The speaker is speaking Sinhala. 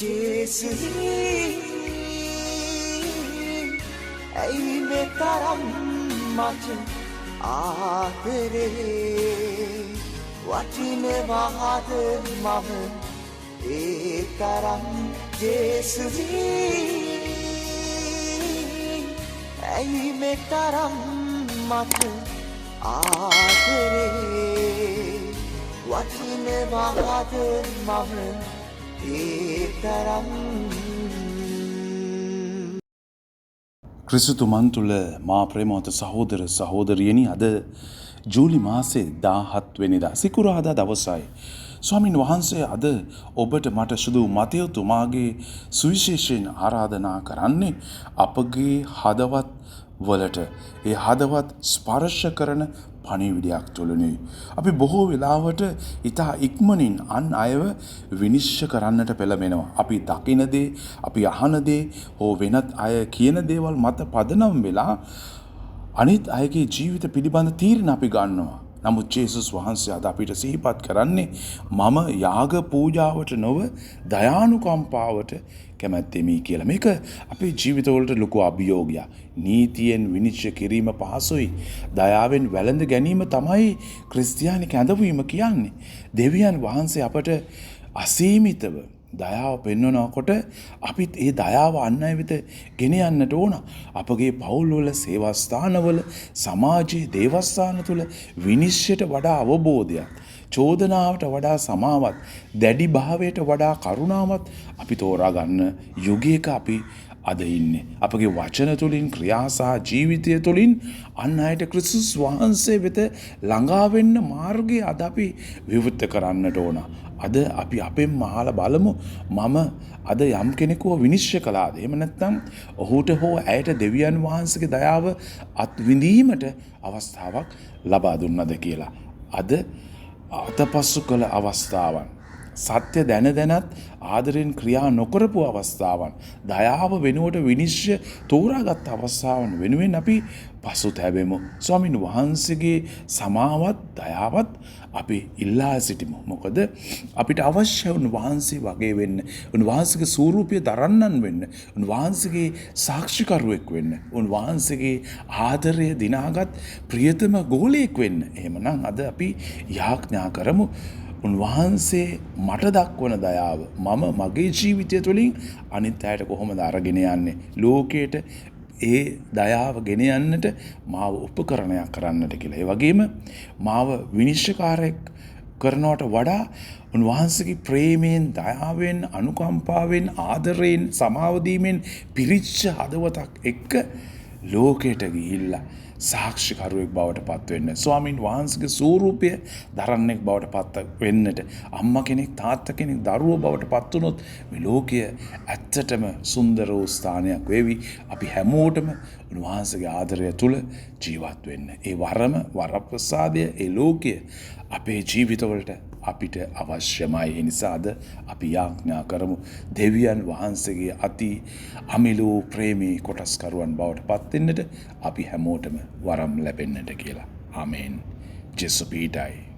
ජේසුනි ඇයි මේ තරම් මට ආදරේ වටිනවාද මම ඒ තරම් ජේසුනි ඇයි මේ තරම් මට ආදරේ වටිනවාද මම ඒ තරම්. ක්‍රිස්තුමන් තුළ මා ප්‍රේමවන්ත සහෝදර සහෝදරියනි, අද ජූලි මාසේ 17 වෙනිදා සිකුරාදා දවසයි. ස්වාමින් වහන්සේ අද ඔබට මට සුදු මතයතුමාගේ සුවිශේෂයෙන් ආරාධනා කරන්නේ අපගේ හදවත් වලට ඒ හදවත් ස්පර්ශ කරන පණිවිඩයක් තුළනේ. අපි බොහෝ වෙලාවට ඉතා ඉක්මනින් අන් අයව විනිශ්චය කරන්නට පෙළඹෙනවා. අපි දකින දේ, අපි අහන දේ හෝ වෙනත් අය කියන දේවල් මත පදනම් වෙලා අනිත් අයගේ ජීවිත පිළිබඳ තීරණ අපි ගන්නවා. නමුත් ජේසුස් වහන්සේ අද අපිට සිහිපත් කරන්නේ මම යාග පූජාවට නොව දයානුකම්පාවට කැමැත්තෙමි කියලා. මේක අපේ ජීවිතවලට ලොකු අභියෝගයක්. නීතියෙන් විනිශ්චය කිරීම පහසුයි. දයාවෙන් වැළඳ ගැනීම තමයි ක්‍රිස්තියානි කැඳවීම කියන්නේ. දෙවියන් වහන්සේ අපට අසීමිතව දයාව පෙන්වනකොට අපිත් ඒ දයාව අන් අය වෙත ගෙන යන්නට ඕන. අපගේ පවුල්වල, සේවා ස්ථානවල, සමාජයේ, දේවස්ථාන තුළ විනිශ්චයට වඩා අවබෝධයක්, චෝදනාවට වඩා සමාවත්, දැඩි භාවයට වඩා කරුණාවත් අපි තෝරා ගන්න යුගයක අපි අද ඉන්නේ. අපගේ වචන තුළින්, ක්‍රියා සහ ජීවිතය තුළින් අන් අයට ක්‍රිස්තුස් වහන්සේ වෙත ළඟා වෙන්න මාර්ගය අද අපි විවෘත කරන්නට ඕන. අද අපි අපෙන් අහලා බලමු, මම අද යම් කෙනෙකුව විනිශ්චය කළාද? එහෙම නැත්නම් ඔහුට හෝ ඇයට දෙවියන් වහන්සේගේ දයාව අත්විඳීමට අවස්ථාවක් ලබා දුන්නද කියලා. අද අතපසු කළ අවස්ථාවන්, සත්‍ය දැන දැනත් ආදරෙන් ක්‍රියා නොකරපු අවස්ථාවන්, දයාව වෙනුවට විනිශ්චය තෝරාගත් අවස්ථාවන් වෙනුවෙන් අපි පසුතැවෙමු. ස්වාමින් වහන්සේගේ සමාවත් දයාවත් අපි ඉල්ලා සිටිමු. මොකද අපිට අවශ්‍ය උන්වහන්සේ වගේ වෙන්න, උන්වහන්සේගේ ස්වරූපය දරන්නන් වෙන්න, උන්වහන්සේගේ සාක්ෂිකරුවෙක් වෙන්න, උන්වහන්සේගේ ආදරය දිනාගත් ප්‍රියතම ගෝලයෙක් වෙන්න. එහෙමනම් අද අපි යාඥා කරමු, උන්වහන්සේ මට දක්වන දයාව මම මගේ ජීවිතය තුළින් අනිත් අයට කොහොමද අරගෙන යන්නේ? ලෝකයට ඒ දයාව ගෙන යන්නට මාව උපකරණයක් කරන්නට කියලා. ඒ වගේම මාව විනිශ්චයකාරයෙක් කරනවට වඩා උන්වහන්සේගේ ප්‍රේමයෙන්, දයාවෙන්, අනුකම්පාවෙන්, ආදරයෙන්, සමාව දීමෙන් පිරිච්ච හදවතක් එක්ක ලෝකයට ගිහිල්ලා සාක්ෂිකරුවෙක් බවට පත් වෙන්න, ස්වාමින් වහන්සේගේ ස්වරූපය දරන්නෙක් බවට පත් වෙන්නට, අම්මා කෙනෙක්, තාත්තා කෙනෙක් දරුවෝ බවට පත් වුණොත් මේ ලෝකය ඇත්තටම සුන්දර වූ ස්ථානයක් වේවි. අපි හැමෝටම උන්වහන්සේගේ ආදරය තුල ජීවත් වෙන්න. ඒ වරප්‍රසාදය, ඒ ලෝකය අපේ ජීවිතවලට අපිට අවශ්‍යමයි. ඒ නිසා අද අපි යාඥා කරමු, දෙවියන් වහන්සේගේ අති අමිලු ප්‍රේමී කොටස්කරුවන් බවට පත් වෙන්නට අපි හැමෝටම වරම් ලැබෙන්නට කියලා. ආමේන්. ජේසු පීඩයි.